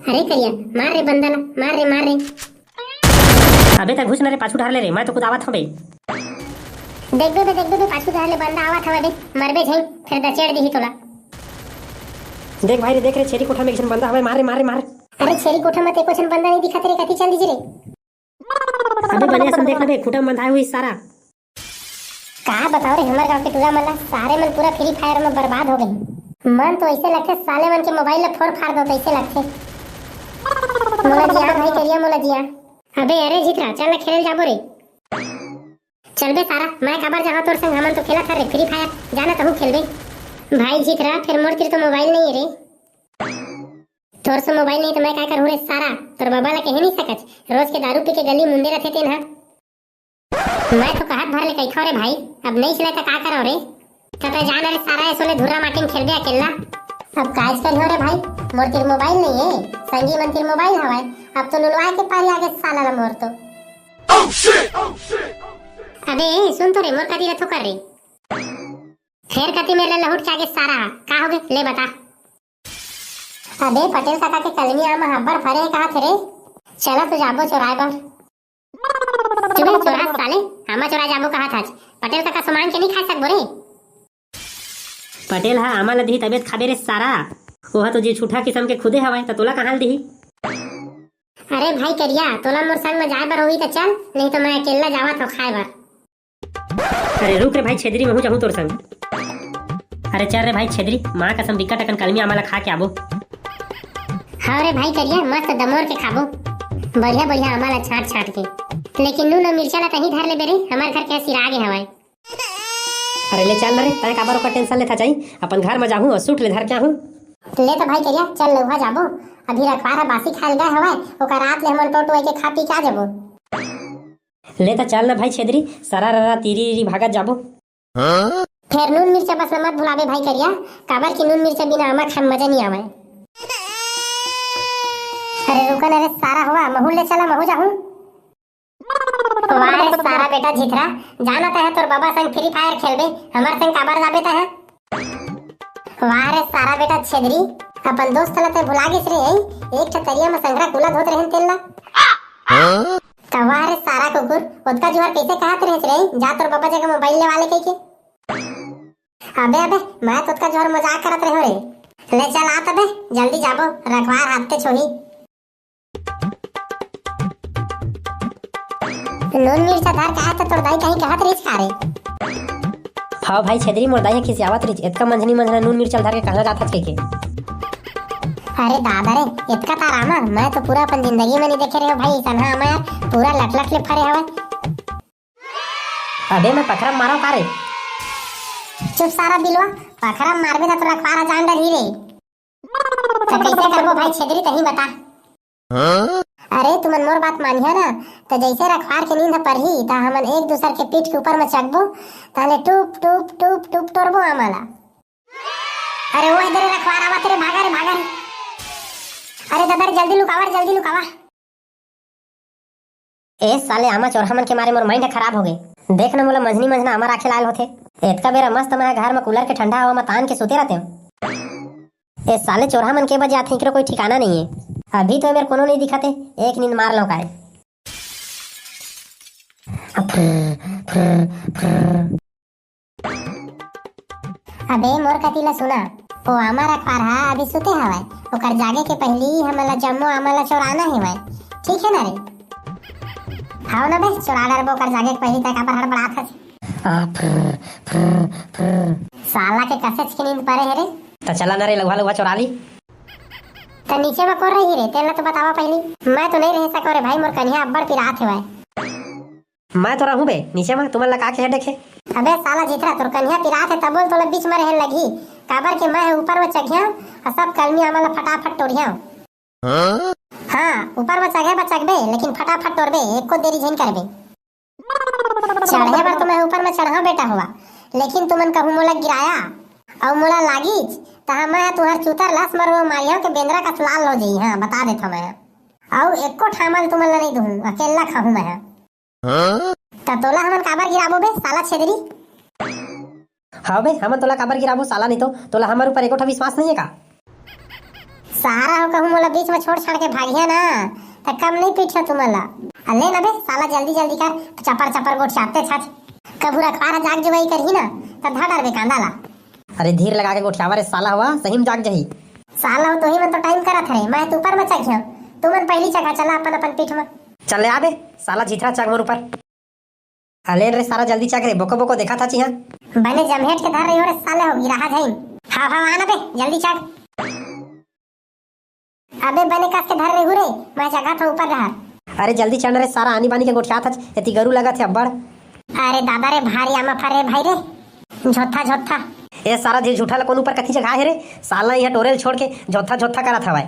अरे करिया मार रे बंदा ला, मार रे। अबे तक घुस न रे, पाछू ढार ले रे, मैं तो खुद आवत हूं बे। देख बे पाछू ढार ले बंदा आवत हवे बे, मरबे झई फिर दचेड़ दिही तोला। देख भाई रे, देख रे, छेरी कोठा में किसन बंदा हवे, मार रे मार रे मार। अरे छेरी कोठा में एको छन बंदा नहीं दिखत रे, कति चल दीजिए रे। अबे बनिया सुन देख ले बे, खूटा में बंधा हुई सारा। का बताओ रे, हमार गांव के टूरा मन ला सारे मन पूरा फ्री फायर में बर्बाद हो गए। मन तो ऐसे लगते साले मन के मोबाइल ला फोड़ फाड़ दो, ऐसे लगते। मोला जिया भाई करिया, मोला जिया। अबे अरे जितरा चल ना खेल जाबो रे। चल बे सारा, मैं खबर जहां तोर संग हमन तो खेला था रे फ्री फायर, जाना तो खेलबे। भाई जितरा फिर मोर तीर तो मोबाइल नहीं है रे। तोर से मोबाइल नहीं तो मैं क्या करूं रे सारा, तोर बाबा ला कह नहीं सकत, रोज के दारू पी के गली मुंडे रहते तेन हा। मैं तो कहत भर ले कही खो रे भाई, अब नहीं चले तो का करो रे। तब जान रे सारा ऐसोले धुरा माटी में खेलबे अकेला। अब काज कर हो रे भाई, मोर तीर मोबाइल नहीं है, संगी मन तीर मोबाइल हवाए, अब तो नुलवा के पारी आगे साला ला मोर तो। अबे सुन तो रे, मोर कती रथो कर रे, फिर कती मेरे लहुट के आगे सारा का हो गए ले बता। अबे पटेल काका के कलमी आम हब्बर फरे कहा थे रे, चला तो जाबो चोराए बर। तुम्हें चोरा साले, हमा चोरा जाबो कहा था, पटेल काका सामान के नहीं खा सकबो रे। पटेल हा आमा ला दी तबियत खाबे रे सारा, ओहा तो जी छूठा किस्म के खुदे हवाए, तो तोला कहां दी। अरे भाई करिया, तोला मोर संग में जाए बर होई तो चल, नहीं तो मैं अकेला जावा तो खाए बर। अरे रुक रे भाई छेदरी, मैं जाऊं तोर संग। अरे चल रे भाई छेदरी, मां कसम बिकट अकन कलमी आमा ला खा के आबो। हाँ रे भाई करिया, मस्त दमोर के खाबो, बढ़िया बढ़िया आमा ला छाट छाट के, लेकिन नून मिर्चा ला तही धर ले बेरे, हमार घर के सिरा आगे हवाए। अरे ले चल रे, तय काबर का टेंशन लेथा चाहिए, अपन घर में जाहूं और सूट ले धर के आहूं। ले तो भाई करिया चल लौहा जाबो, अभी रखवारा बासी खाल गए हवाए, ओकर रात ले हमन टोटो के खा पी के आ जाबो। ले तो चल ना भाई छेदरी, सरा ररा तीरी भागत जाबो। फिर नून मिर्चा बस मत भुलाबे भाई करिया, काबर की नून मिर्चा बिना आमा खाए मजा नहीं आवे। अरे रुकन अरे सारा हुआ, महू ले चला, महू जाहूं। वाह सारा बेटा झिथरा, जाना तो है तोर बाबा संग फ्री फायर खेलबे, हमार संग काबर जाबे ता है। वाह रे सारा बेटा छेदरी, अपन दोस्त ला ते भुला गिस रे, एक ठतरिया में संगरा कुला धोत रहन तेल ला। तो वाह रे सारा कुकुर, ओतका जुहर कैसे कहत रहस रे, जा तोर बाबा जगह मोबाइल ले वाले कह के। अबे मैं तो ओतका जुहर मजाक करत रहो रे, ले चल आ तबे जल्दी जाबो, रखवार हाथे छोही। नून मिर्चा धर कहा तो तोर दाई कहीं कहत रहिस का रे। हाँ भाई छेदरी, मोर दाई किसी आवत रही, इतका मंझनी मंझना नून मिर्चा धर के कहां जाता थे के। अरे दादा रे, इतका तारामा मैं तो पूरा अपन जिंदगी में नहीं देखे रहे हो भाई, सन्हा मैं पूरा लट लट ले फरे हवे। अबे मैं पखरा मारो का रे। चुप सारा बिलवा, पखरा मारबे तो तोरा खारा जान रही रे। तो कैसे करबो भाई छेदरी तही बता। अरे तुमन मोर बात मानिया ना, तो जैसे रखवार के नींद परही ता हमन एक दूसर के पीठ के ऊपर में चढ़बो, ताले टूप टूप टूप टूप तोड़बो आमाला। अरे वो इधर रखवार आवा तेरे, भागा रे भागा रे। अरे दादा जल्दी लुकावा। ए साले आमा चोरहा मन के मारे मोर माइंड खराब हो गए। देख ना मोला मंझनी मंझना आमा राखे लाल होथे, इतका बेरा मस्त मैं घर में कूलर के ठंडा हवा में तान के सोते रहते हूं। ए साले चोरहा मन के बजे आथे, इकरो कोई ठिकाना नहीं है। अभी तो मेरे कोनो नहीं दिखाते, एक नींद मार लो काए। अबे मोर कतीला सुना, ओ आमा रखवार हा अभी सुते हवाए, ओकर जागे के पहली हमला जम्मो आमाला चोराना हेवाए, ठीक है ना रे। हां ना बे, चोरा डरबो कर जागे के पहली तक पर हड़बड़ात हस। साला के कसेच के नींद परे है रे। तो चला ना रे, लुहा चोरा ली। तो नीचे में कोर रही रे, तेला तो बतावा पहली। मैं तो नहीं रह सको रे भाई, मोर कन्या अब्बड़ पिरात हेवाए। मैं तो रहूं बे नीचे में, तुमन लगा के देखे। अबे साला जितरा तोर कन्या पिरात है तब बोल तोला बीच में रहन लगी, काबर के मैं ऊपर में चढ़िया और सब कलमी आमला फटाफट तोड़िया। हां ऊपर में चढ़बे लेकिन फटाफट तोड़बे, एको देरी झन करबे। चढ़े बार तो मैं ऊपर में चढ़ा बेटा हुआ, लेकिन तुमन कहूं मोला गिराया और मोला लागीच ता मैं तुहर चूतर लस मरो मारिया के बेंद्रा का लाल हो जाई। हां बता देता मैं, और एको ठामल तुमन ला नहीं दूं, अकेला खाहूं मैं। ता तोला हमन काबर गिराबो बे साला छेदरी। हाँ बे, हमन तोला काबर गिराबो साला, नहीं तो तोला हमारे ऊपर एको ठा विश्वास नहीं है का। सारा हो कहूं मोला बीच में छोड़ छाड़ के भागिया ना त कम नहीं पीछे तुम्हाला। अल्ले ना बे साला जल्दी जल्दी कर चपर चपर गोट चापते छाछ कबू रखवार जाग जवई करही ना त धड़ बे कांदा ला। अरे धीर लगा के गोठियावा रे साला हुआ सही में जाग जही। साला हो तो ही मन तो टाइम करत है मैं ऊपर में चघियो तू मन पहली चढ़ा चला अपन अपन पीठ में। चले आबे साला जीथरा चग मोर ऊपर। अले रे सारा जल्दी चग रे बोको बोको देखा था चिहा बने जमहेट के धर रही हो रे साले हो गिरा जाई। हां हां आना बे जल्दी चढ़। अबे बने कस के धर रही हो रे मैं जगह था ऊपर रहा। अरे जल्दी चढ़ रे सारा आनी बानी के गोठिया था एती गरू लगा थे अब्बड़। अरे दादा रे भारी आमा फरे भाई रे झोथा झोथा ए सारा जीव झूठा ला कोन ऊपर कथी जगह है रे साला यहाँ टोरेल छोड़ के झोथा झोथा करा था भाई।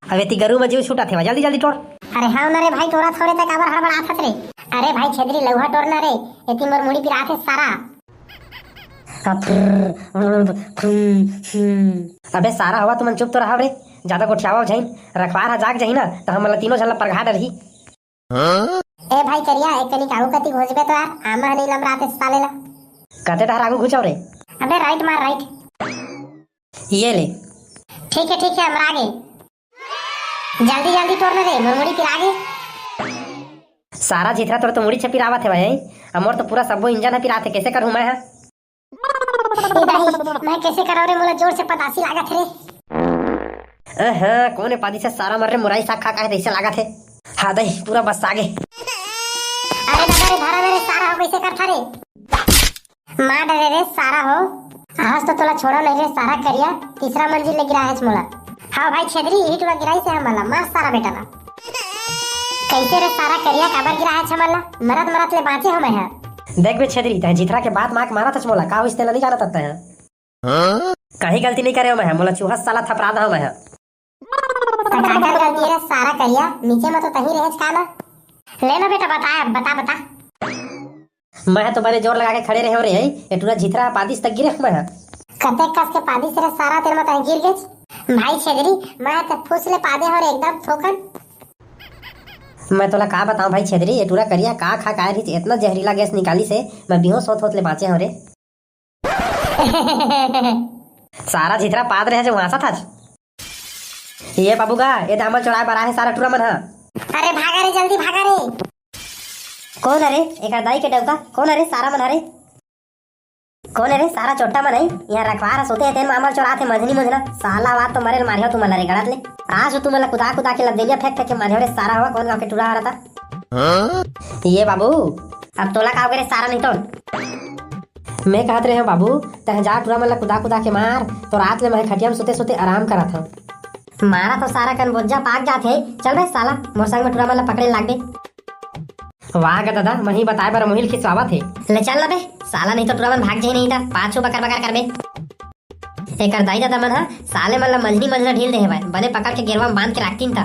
अब एती गरू में जीव छूटा थे जल्दी जल्दी तोड़। अरे हाँ ना रे भाई टोरा थोड़े तक आवर हड़बड़ा आथत रे। अरे भाई छेदरी लौहा टोरना रे एती मोर मुड़ी पिरा थे सारा। अबे सारा हवा तुमन चुप तो रहा रे ज्यादा गोठियावा जाइन रखवार हा जाग जाही ना त हमला तीनों झल्ला परघा डरही। ए भाई करिया एक कनी काहू कती घोजबे तो यार आमा नहीं लमराते साले ला। कहते डर आगू घुचाओ रे। अबे राइट मार राइट। ये ले ठीक है हम आगे जल्दी जल्दी तोड़ने रे मुरमुड़ी फिर आगे। सारा जिथरा तोर तो मुड़ी छपी रावत है भाई हमर तो पूरा सबो इंजन है पिराते कैसे करूं मैं। मैं कैसे कराओ रे मोला जोर से पतासी लागत रे। हां कोने पादी से सारा मर रे मुराई साग खा का ऐसे लागत है। हां दई पूरा बस आगे। अरे दादा रे धारा रे सारा हो कैसे करथा रे मार डरे रे सारा हो। आज तो तोला छोड़ो नहीं रे सारा करिया तीसरा मंजिल ले गिरा है मोला। हाँ भाई छेदरी हिट वा गिराई से हमला मार सारा बेटा ला। कैसे रे सारा करिया काबर गिरा है छमला मरत मरत ले बांचे हो मैं है। देख बे छेदरी तय जिथरा के बात माक मारा था मोला का हो इसते नहीं जाना तत्ता है। कहीं गलती नहीं करे मैं मोला चूहा साला थपरा दा मैं। काकर गलती रे सारा करिया नीचे में तो तही रहेज का ना। लेना बेटा बता बता। मैं तो बड़े जोर लगा के खड़े रहे हो रे ये टूरा जिथरा पादिस तक गिरे मैं। कते कस के पादी से सारा तेरे मत गिर गेज भाई छेदरी मैं तो फुसले पादे हो रे एकदम ठोकन। मैं तोला का बताऊं भाई छेदरी ये टूरा करिया का खा का रही इतना जहरीला गैस निकाली से मैं बेहोश होत ले बाँचे हो रे। सारा जिथरा पाद रहे जो वहां था ये बाबूगा ये दामल चौराहे पर है सारा टूरा मन। अरे भागा रे जल्दी भागा रे। कौन अरे एक दाई के डौका कौन अरे सारा मन अरे कौन अरे सारा चोट्टा मन है यहाँ रखवार सोते थे मामल चौराते मजनी मजना साला बात तो मरे मारियो तुम रे गड़त ले आज तुम कुदा कुदा के लदेलिया फेंक फेंक के मारियो रे सारा हुआ कौन गाँव के टूरा आ रहा था। ये बाबू अब तोला का करे सारा नहीं तो मैं कहत रहे हो बाबू तह जा टूरा मन कुदा कुदा के मार तो रात ले मैं खटिया में सोते सोते आराम करा था। मारा तो सारा कन बोझा पाक जाते चल बे साला मोर संग में टूरा मन पकड़े लाग दे। वाह गा दादा मही बताए बर मोहिल खिंचवावा थे ले चल ना बे साला नहीं तो टूरा मन भाग जाए नहीं था पाछू बकर बकर करबे। एकर दाई दादा मन हा साले मन ला मजनी मजला ढील दे है भाई बने पकड़ के गिरवा में बांध के रखतीन था।